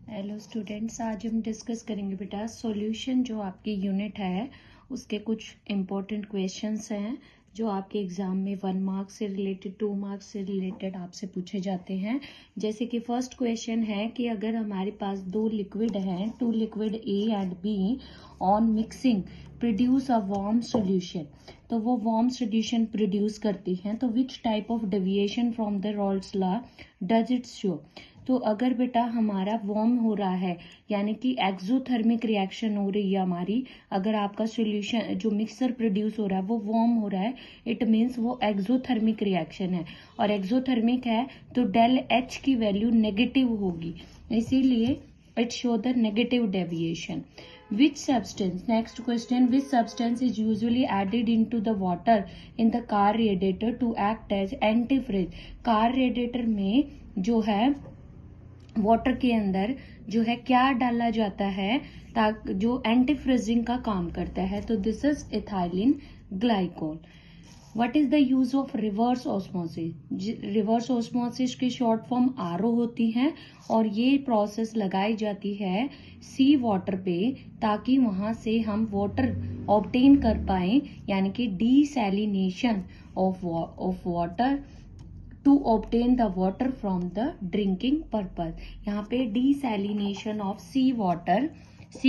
Hello students, आज हम discuss करेंगे बेटा सॉल्यूशन जो आपकी यूनिट है उसके कुछ इम्पोर्टेंट क्वेश्चंस हैं जो आपके एग्जाम में 1 मार्क से रिलेटेड 2 मार्क्स से रिलेटेड आपसे पूछे जाते हैं। जैसे कि फर्स्ट क्वेश्चन है कि अगर हमारे पास दो लिक्विड हैं, two liquid A and B on mixing produce a warm solution, तो वो वार्म सॉल्यूशन प्रोड्यूस करती हैं, तो which type of deviation from the Raoult's law does it show. तो अगर बेटा हमारा वार्म हो रहा है यानी कि एक्सोथर्मिक रिएक्शन हो रही है हमारी, अगर आपका सॉल्यूशन जो मिक्सर प्रोड्यूस हो रहा है वो वार्म हो रहा है, इट मीन्स वो एक्सोथर्मिक रिएक्शन है, और एक्सोथर्मिक है तो डेल एच की वैल्यू नेगेटिव होगी, इसीलिए it show the negative deviation. Which substance, next question, which substance is usually added into the water in the car radiator to act as antifreeze। Car radiator में जो है water के अंदर जो है क्या डाला जाता है ताकि जो एंटी फ्रीजिंग का काम करता है, तो this is ethylene glycol. What is the use of reverse osmosis. Reverse osmosis की शॉर्ट फॉर्म आरओ होती है, और ये प्रोसेस लगाई जाती है सी वाटर पे ताकि वहां से हम वाटर ऑब्टेन कर पाए, यानी कि desalination of water to obtain the water from the drinking purpose. यहाँ पे डीसैलिनेशन ऑफ सी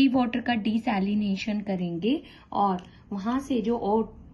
वाटर का डीसैलिनेशन करेंगे और वहां से जो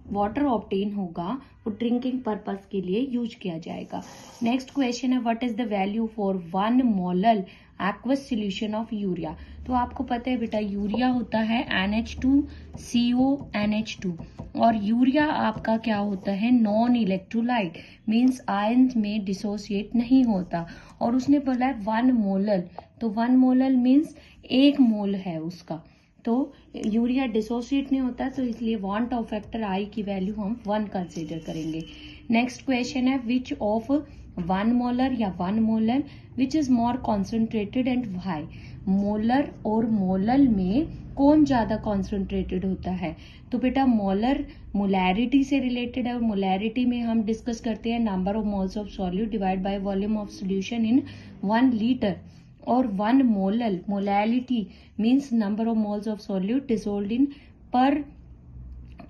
वाटर ऑब्टेन होगा वो ड्रिंकिंग पर्पज के लिए यूज किया जाएगा। नेक्स्ट क्वेश्चन है what is the value for 1 molar aqueous solution of urea. तो आपको पता है बेटा यूरिया होता है NH2CO NH2, और यूरिया आपका क्या होता है नॉन इलेक्ट्रोलाइट, मीन्स आयन में डिसोसिएट नहीं होता, और उसने बोला है 1 मोलर, तो 1 मोलर मीन्स 1 मोल है उसका, तो यूरिया डिसोसिएट नहीं होता, तो इसलिए वॉन टॉप फैक्टर आई की वैल्यू हम 1 कंसीडर करेंगे। नेक्स्ट क्वेश्चन है विच ऑफ 1 मोलर या 1 molar which is more concentrated and why. Molar और मोलर में कौन ज्यादा कॉन्सेंट्रेटेड होता है, तो बेटा मोलर मोलैरिटी से रिलेटेड है, और मोलैरिटी में हम डिस्कस करते हैं number of moles of solute divide by volume of solution in 1 litre, और 1 molar molality means number of moles of solute dissolved in per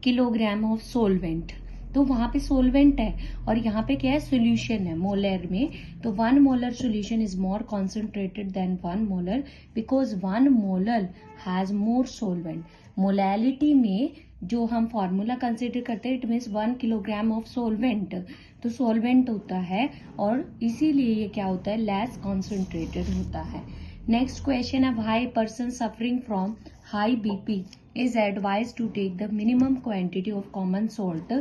kilogram of solvent, तो वहां पे सोलवेंट है और यहाँ पे क्या है सोल्यूशन है मोलर में, तो 1 molar solution is more concentrated than 1 molar because 1 molar has more solvent. Molality में जो हम फॉर्मूला कंसिडर करते हैं it means 1 kilogram of solvent, तो सोलवेंट होता है और इसीलिए ये क्या होता है लेस कॉन्सेंट्रेटेड होता है। नेक्स्ट क्वेश्चन है why person suffering from high BP is advise to take the minimum quantity of common salt.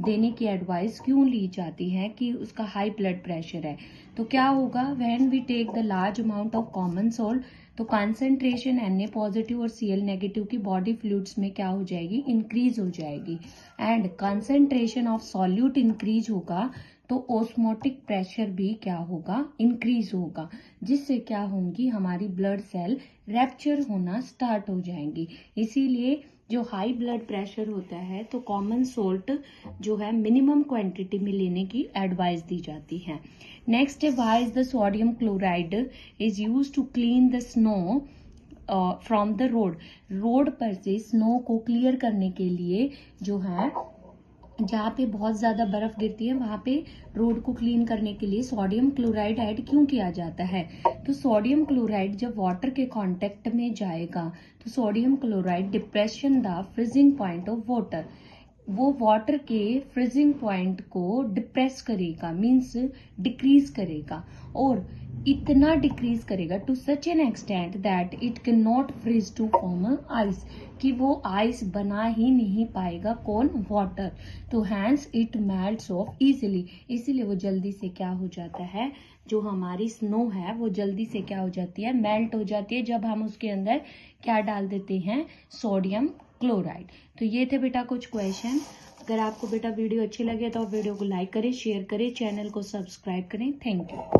देने की एडवाइस क्यों ली जाती है कि उसका हाई ब्लड प्रेशर है, तो क्या होगा when we take the large amount of common salt, तो कंसंट्रेशन Na पॉजिटिव और Cl नेगेटिव की बॉडी फ्लूइड्स में क्या हो जाएगी इंक्रीज हो जाएगी, and concentration of solute increase होगा तो ऑस्मोटिक प्रेशर भी क्या होगा इंक्रीज होगा, जिससे क्या होंगी हमारी ब्लड सेल रैप्चर होना स्टार्ट हो जाएंगी। इसीलिए जो हाई ब्लड प्रेशर होता है तो कॉमन सोल्ट जो है मिनिमम क्वांटिटी में लेने की एडवाइस दी जाती है। नेक्स्ट है why is the sodium chloride is used to clean the snow from the road पर से स्नो को क्लियर करने के लिए जो है जहाँ पे बहुत ज्यादा बर्फ गिरती है वहां पे रोड को क्लीन करने के लिए सोडियम क्लोराइड ऐड क्यों किया जाता है, तो सोडियम क्लोराइड जब वाटर के कांटेक्ट में जाएगा तो sodium chloride depression the freezing point of water, वो वाटर के फ्रीजिंग पॉइंट को डिप्रेस करेगा, मीन्स डिक्रीज करेगा, और इतना डिक्रीज करेगा to such an extent that it can not freeze to form ice, कि वो आइस बना ही नहीं पाएगा कौन वाटर, तो hence it melts off easily, इसीलिए वो जल्दी से क्या हो जाता है जो हमारी स्नो है वो जल्दी से क्या हो जाती है मेल्ट हो जाती है जब हम उसके अंदर क्या डाल देते हैं सोडियम क्लोराइड। तो ये थे बेटा कुछ क्वेश्चन। अगर आपको बेटा वीडियो अच्छी लगे तो आप वीडियो को लाइक करें, शेयर करें, चैनल को सब्सक्राइब करें। Thank you.